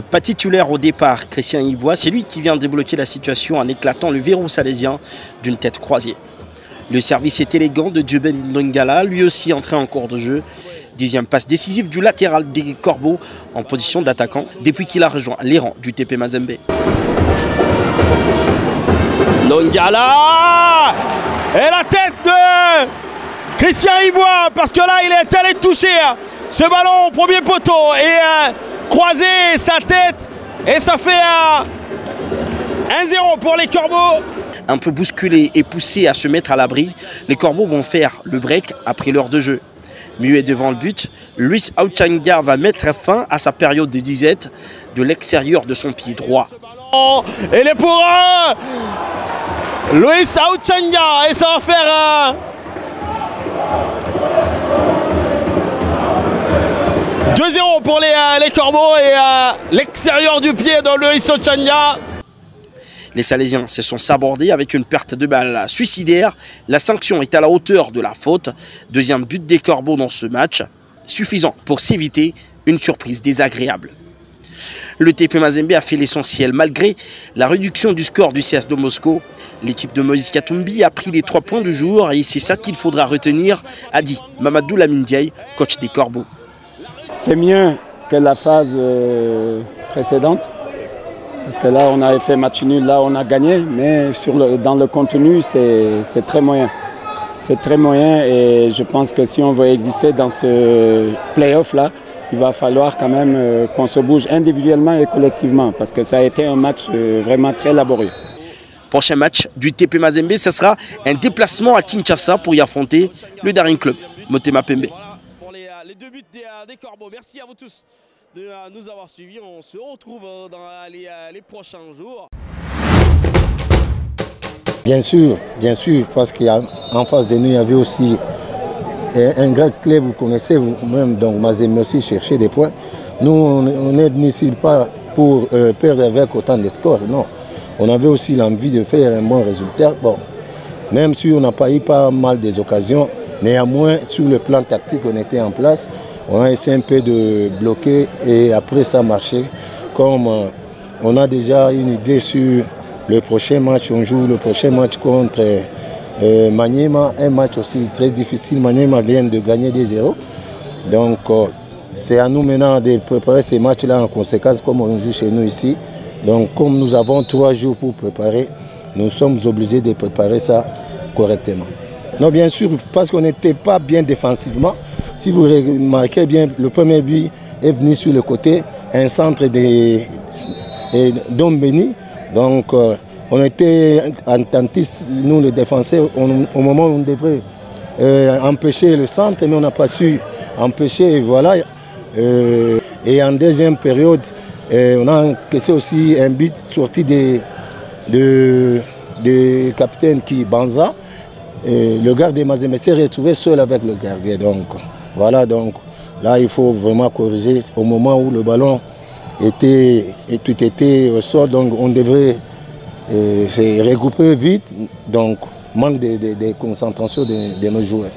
Pas titulaire au départ, Christian Iboua, c'est lui qui vient débloquer la situation en éclatant le verrou salésien d'une tête croisée. Le service est élégant de Djebel Lingala, lui aussi entré en cours de jeu. Dixième passe décisive du latéral des Corbeaux en position d'attaquant depuis qu'il a rejoint les rangs du TP Mazembe. Lingala et la tête de Christian Iboua, parce que là il est allé toucher ce ballon au premier poteau et croiser sa tête et ça fait 1-0 pour les Corbeaux. Un peu bousculés et poussés à se mettre à l'abri, les Corbeaux vont faire le break après l'heure de jeu. Muet devant le but, Luis Auchanga va mettre fin à sa période de disette de l'extérieur de son pied droit. Et il est pour Luis Auchanga et ça va faire 2-0 pour les Corbeaux et l'extérieur du pied de Luis Auchanga. Les Salésiens se sont sabordés avec une perte de balle suicidaire. La sanction est à la hauteur de la faute. Deuxième but des Corbeaux dans ce match, suffisant pour s'éviter une surprise désagréable. Le TP Mazembe a fait l'essentiel malgré la réduction du score du CS de Moscou. L'équipe de Moïse Katumbi a pris les 3 points du jour et c'est ça qu'il faudra retenir, a dit Mamadou Lamindiaye, coach des Corbeaux. C'est mieux que la phase précédente. Parce que là, on avait fait match nul, là, on a gagné. Mais dans le contenu, c'est très moyen. C'est très moyen et je pense que si on veut exister dans ce play-off-là, il va falloir quand même qu'on se bouge individuellement et collectivement. Parce que ça a été un match vraiment très laborieux. Prochain match du TP Mazembe, ce sera un déplacement à Kinshasa pour y affronter le Daring Club, Motema Pembe. Pour les 2 buts des Corbeaux. Merci à vous tous de nous avoir suivis. On se retrouve dans les prochains jours. Bien sûr, parce qu'en face de nous, il y avait aussi un grand club, vous connaissez vous-même, donc Mazembe aussi chercher des points. Nous, on n'est venu ici pas pour perdre avec autant de scores, non. On avait aussi l'envie de faire un bon résultat. Bon, même si on n'a pas eu pas mal des occasions, néanmoins, sur le plan tactique, on était en place. On a essayé un peu de bloquer et après ça a marché. Comme on a déjà une idée sur le prochain match, on joue le prochain match contre Maniema, un match aussi très difficile. Maniema vient de gagner 2-0. Donc c'est à nous maintenant de préparer ces matchs-là en conséquence comme on joue chez nous ici. Donc comme nous avons 3 jours pour préparer, nous sommes obligés de préparer ça correctement. Non, bien sûr, parce qu'on n'était pas bien défensivement. Si vous remarquez bien, le premier but est venu sur le côté, un centre d'Ombeni. Donc, on était attentifs, nous les défenseurs, au moment où on devrait empêcher le centre, mais on n'a pas su empêcher. Et voilà. Et en deuxième période, on a encaissé aussi un but sorti de capitaine Banza. Le gardien Mazembe s'est retrouvé seul avec le gardien. Donc, voilà, donc là il faut vraiment corriger au moment où le ballon tout était au sol, donc on devrait se regrouper vite, donc manque de concentration de nos joueurs.